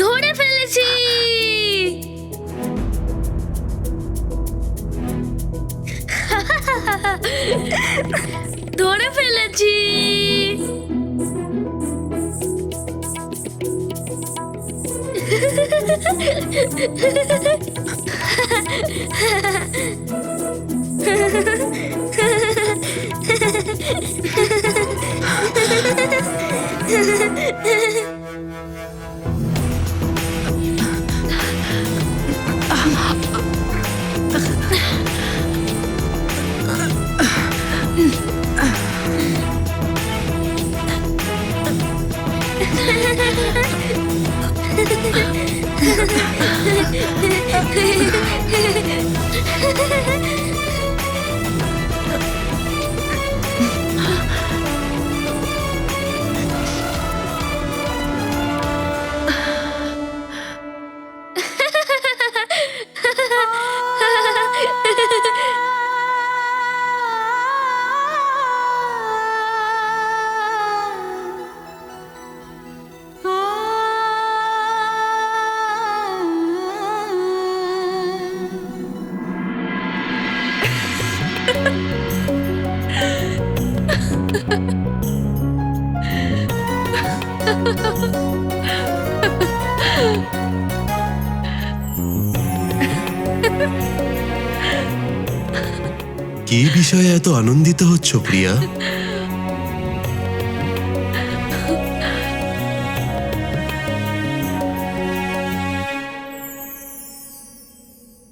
ধরে ফেলেছি। ধরে ফেলেছি। কি বিষয়ে এত আনন্দিত হচ্ছ প্রিয়া?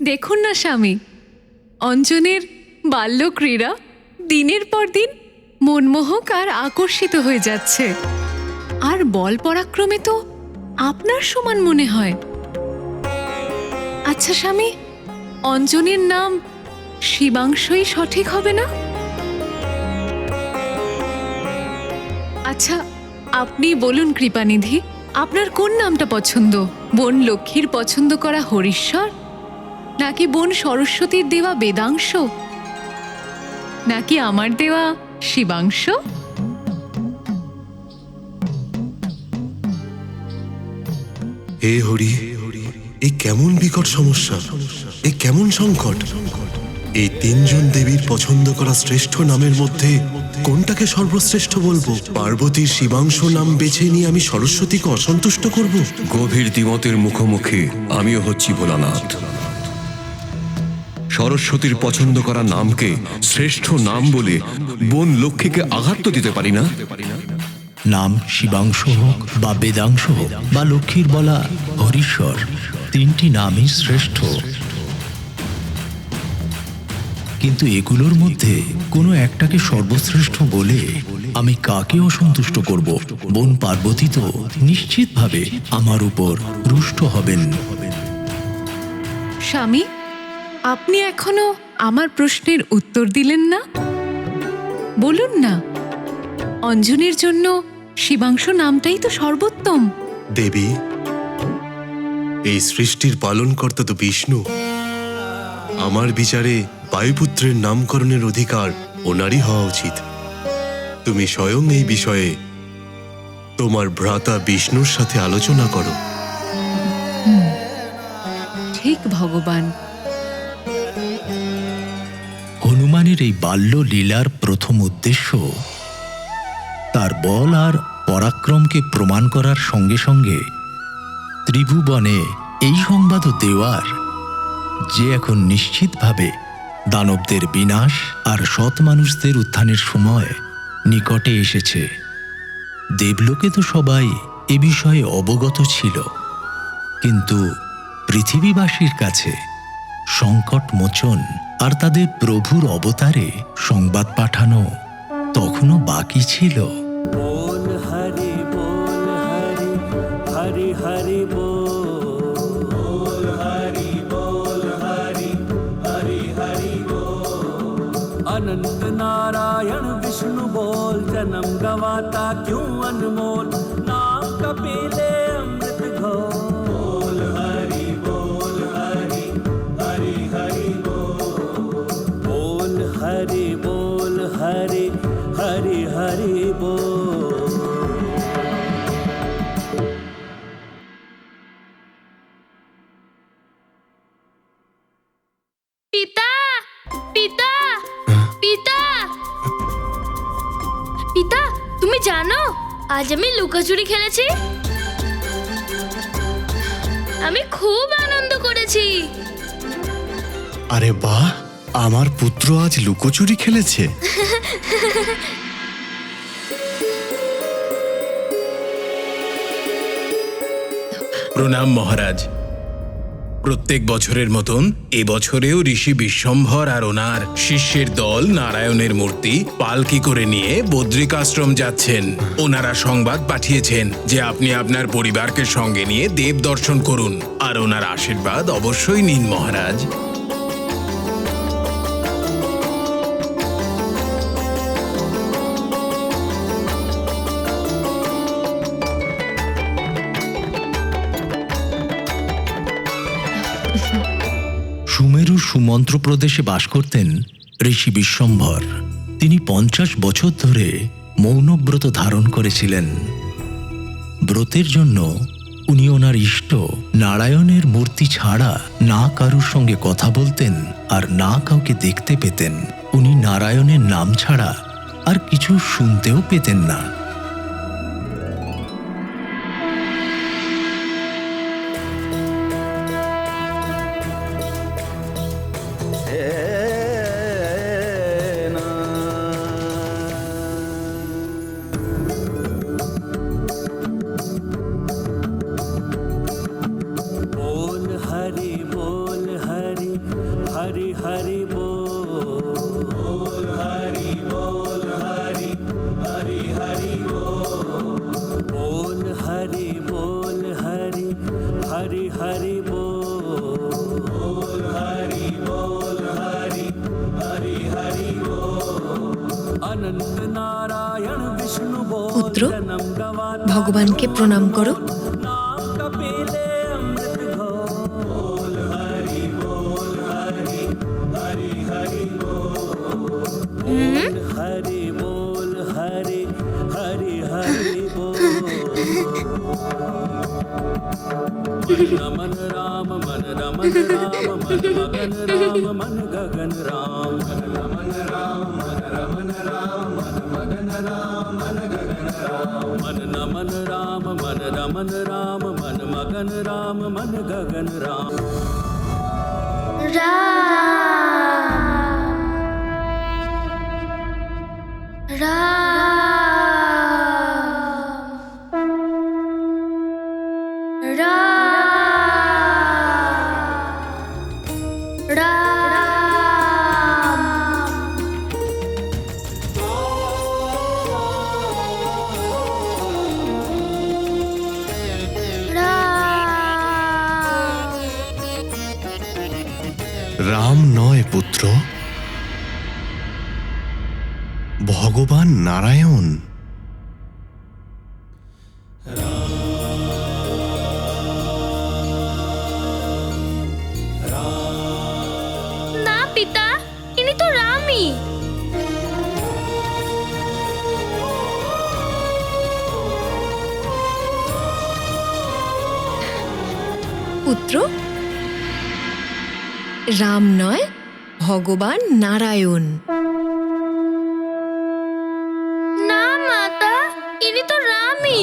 দেখুন না স্বামী, অঞ্জনের বাল্যক্রীড়া দিনের পর দিন মনমোহক আর আকর্ষিত হয়ে যাচ্ছে। আর বল পরাক্রমে তো আপনার সমান মনে হয়। আচ্ছা স্বামী, অঞ্জনের নাম শিবাংশই সঠিক হবে না? আচ্ছা, আপনি বলুন কৃপানিধি, আপনার কোন নামটা পছন্দ? বোন লক্ষ্মীর পছন্দ করা হরিশ্বর, নাকি বোন সরস্বতীর দেওয়া বেদাংশ, নাকি আমার দেওয়া শিবাংশ? হে হরি, এ কেমন বিকট সমস্যা, এ কেমন সংকট! এই তিনজন দেবীর পছন্দ করা শ্রেষ্ঠ নামের মধ্যে কোনটাকে সর্বশ্রেষ্ঠ বলবো? পার্বতীর শিবাংশ নাম বেছে নিয়ে আমি সরস্বতীকে অসন্তুষ্ট করব? গভীর দ্বিমতের মুখোমুখি আমিও হচ্ছি ভোলানাথ। সরস্বতীর পছন্দ করা নামকে শ্রেষ্ঠ নাম বলে বোন লক্ষ্মীকে আঘাত তো দিতে পারি না। নাম শিবাংশ হোক বা বেদাংশ হোক বা লক্ষ্মীর বলা হরিশ্বর, তিনটি নামই শ্রেষ্ঠ। কিন্তু এগুলোর মধ্যে কোনো একটাকে সর্বশ্রেষ্ঠ বলে আমি কাকে অসন্তুষ্ট করব? বোন পার্বতী তো নিশ্চিতভাবে আমার উপর রুষ্ট হবেন। স্বামী, আপনি এখনো আমার প্রশ্নের উত্তর দিলেন না। বলুন না, অঞ্জনের জন্য শিবাংশ নামটাই তো সর্বোত্তম। দেবী, এই সৃষ্টির পালনকর্তা তো বিষ্ণু। আমার বিচারে বায়ুপুত্রের নামকরণের অধিকার ওনারই হওয়া উচিত। তুমি স্বয়ং এই বিষয়ে তোমার ভ্রাতা বিষ্ণুর সাথে আলোচনা করো। ঠিক ভগবান। হনুমানের এই বাল্য লীলার প্রথম উদ্দেশ্য তার বল আর পরাক্রমকে প্রমাণ করার সঙ্গে সঙ্গে ত্রিভুবনে এই সংবাদও দেওয়ার যে এখন নিশ্চিতভাবে দানবদের বিনাশ আর সৎ মানুষদের উত্থানের সময় নিকটে এসেছে। দেবলোকে তো সবাই এ বিষয়ে অবগত ছিল, কিন্তু পৃথিবীবাসীর কাছে সংকট মোচন আর তাদের প্রভুর অবতারে সংবাদ পাঠানো তখনও বাকি ছিল। बोल हरि हरि हरि बोल हरि हरि बोल अनंत नारायण विष्णु बोल जन्म गवाता क्यों अनमोल नाम कपिले अमृत घोल हरि हरि हरि बोल हरि हरि हरि बोल। পিতা পিতা পিতা পিতা, তুমি জানো আজ আমি লুকোচুরি খেলেছি? আমি খুব আনন্দ করেছি। আরে বাহ, আমার পুত্র আজ লুকোচুরি খেলেছে। প্রণাম মহারাজ। প্রত্যেক বছরের মতন এবছরেও ঋষি বিশ্বম্ভর আর ওনার শিষ্যের দল নারায়ণের মূর্তি পালকি করে নিয়ে বদ্রিকাশ্রম যাচ্ছেন। ওনারা সংবাদ পাঠিয়েছেন যে আপনি আপনার পরিবারকে সঙ্গে নিয়ে দেব দর্শন করুন আর ওনার আশীর্বাদ অবশ্যই নিন মহারাজ। সুমেরু সুমন্ত্র প্রদেশে বাস করতেন ঋষি বিশ্বম্ভর। তিনি 50 বছর ধরে মৌনব্রত ধারণ করেছিলেন। ব্রতের জন্য উনি ওনার ইষ্ট নারায়ণের মূর্তি ছাড়া না কারুর সঙ্গে কথা বলতেন আর না কাউকে দেখতে পেতেন। উনি নারায়ণের নাম ছাড়া আর কিছু শুনতেও পেতেন না। बोल हरि हरि हरि बोल हरि हरि बोल हरि हरि बोल हरि हरि अनंत नारायण विष्णु बोल পুত্র, जन्म गवाता ভগবানকে প্রণাম করো। नाम कपिले अमृत घोल हरि हरि बोल हरि हरि बोल। मन राम मन रमन राम मन मगन राम मन गगन राम मन राम मन रमन राम मन मगन राम मन गगन राम मन नमन राम मन रमन राम मन मगन राम मन गगन राम। রাম নয় পুত্র, ভগবান নারায়ণ। না পিতা, ইনি তো রামই। পুত্র, রাম নয়, ভগবান নারায়ণ। না মাতা, ইনি তো রামই।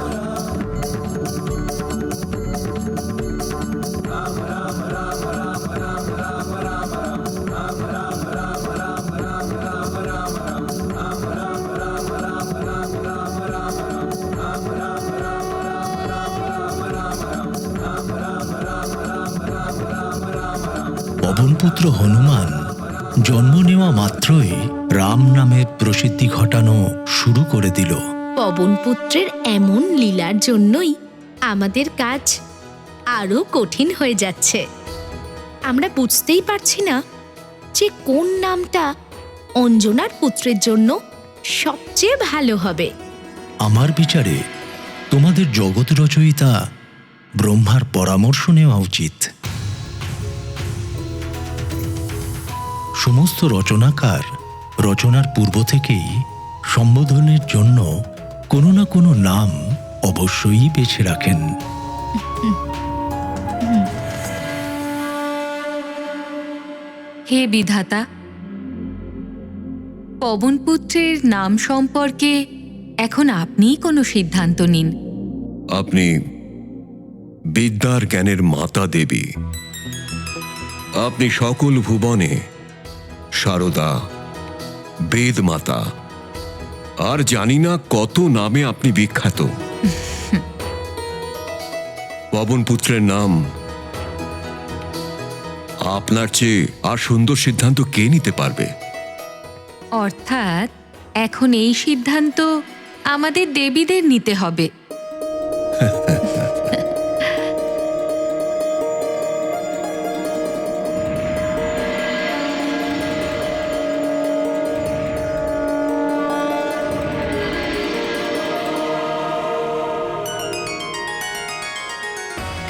পুত্র হনুমান জন্ম নেওয়া মাত্রই রাম নামের প্রসিদ্ধি ঘটানো শুরু করে দিল। পবনপুত্রের এমন লীলার জন্যই আমাদের কাজ আরো কঠিন হয়ে যাচ্ছে। আমরা বুঝতেই পারছি না যে কোন নামটা অঞ্জনার পুত্রের জন্য সবচেয়ে ভালো হবে। আমার বিচারে তোমাদের জগৎ রচয়িতা ব্রহ্মার পরামর্শ নেওয়া উচিত। সমস্ত রচনাকার রচনার পূর্ব থেকেই সম্বোধনের জন্য কোনো না কোনো নাম অবশ্যই বেছে রাখেন। হে বিধাতা, পবনপুত্রের নাম সম্পর্কে এখন আপনিই কোনো সিদ্ধান্ত নিন। আপনি বিদ্যার জ্ঞানের মাতা দেবী। আপনি সকল ভুবনে শারদা, বেদ মাতা, আর জানি না কত নামে আপনি বিখ্যাত। পবনপুত্রের নাম আপনার চেয়ে আর সুন্দর সিদ্ধান্ত কে নিতে পারবে? অর্থাৎ এখন এই সিদ্ধান্ত আমাদের দেবীদের নিতে হবে।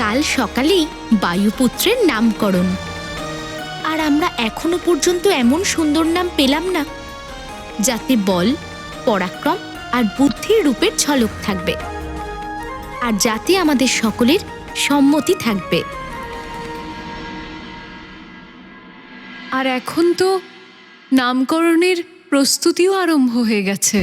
কাল সকালেই বায়ুপুত্রের নামকরণ, আর আমরা এখনো পর্যন্ত এমন সুন্দর নাম পেলাম না যাতে বল, পরাক্রম আর বুদ্ধির রূপের ঝলক থাকবে, আর যাতে আমাদের সকলের সম্মতি থাকবে। আর এখন তো নামকরণের প্রস্তুতিও আরম্ভ হয়ে গেছে।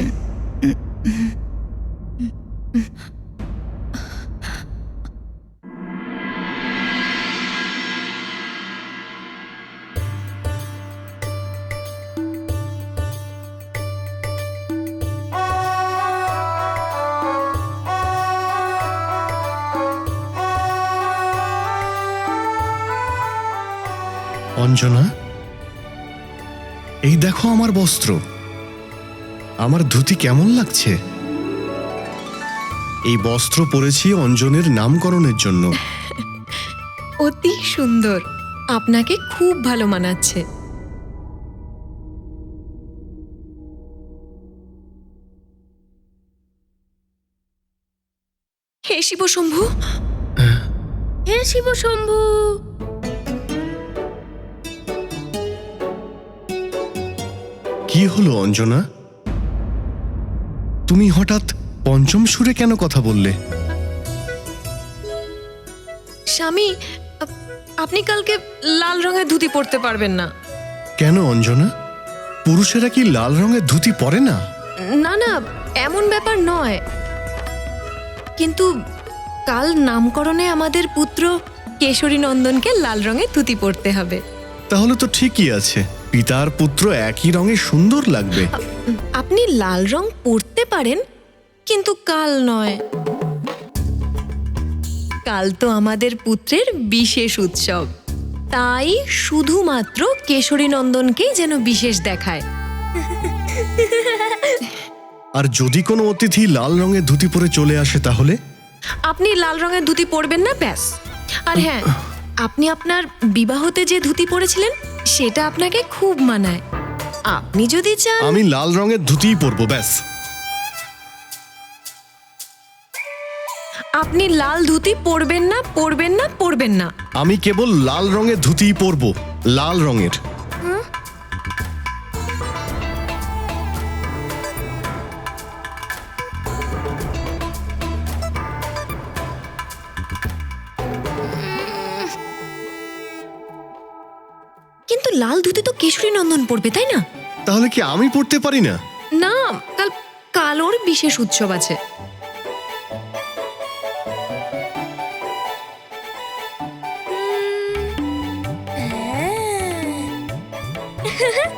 অঞ্জনা, এই দেখো আমার বস্ত্র। আমার ধুতি কেমন লাগছে? এই বস্ত্র পরেছি অঞ্জনের নামকরণের জন্য। অতি সুন্দর, আপনাকে খুব ভালো মানাচ্ছে। হে শিব শম্ভু, হে শিব শম্ভু, কি হলো অঞ্জনা? তুমি হঠাৎ পঞ্চম সুরে কেন কথা বললে? স্বামী, আপনি কালকে লাল রঙের ধুতি পরতে পারবেন না। কেন অঞ্জনা? পুরুষেরা কি লাল রঙের ধুতি পরে না? না না, এমন ব্যাপার নয়, কিন্তু কাল নামকরণে আমাদের পুত্র কেশরী নন্দনকে লাল রঙের ধুতি পরতে হবে। তাহলে তো ঠিকই আছে, পিতা আর পুত্র একই রঙে সুন্দর লাগবে। আপনি লাল রং পরতে পারেন, কিন্তু কাল নয়। কাল তো আমাদের পুত্রের বিশেষ উৎসব, তাই শুধুমাত্র কেশরী নন্দনকেই যেন বিশেষ দেখায়। আর যদি কোনো অতিথি লাল রঙের ধুতি পরে চলে আসে তাহলে? আপনি লাল রঙের ধুতি পরবেন না, ব্যাস। আর হ্যাঁ, আপনি আপনার বিবাহতে যে ধুতি পরেছিলেন সেটা আপনাকে খুব মানায়। আপনি যদি চান, আমি লাল রঙের ধুতিই পরবো, ব্যাস। আপনি লাল ধুতি পরবেন না, পরবেন না, পরবেন না। আমি কেবল লাল রঙের ধুতিই পরবো, লাল রঙের। কিন্তু লাল ধুতি তো কেশরী নন্দন পরবে, তাই না? তাহলে কি আমি পরতে পারি না? না, কাল ওর বিশেষ উৎসব আছে। হ্যাঁ।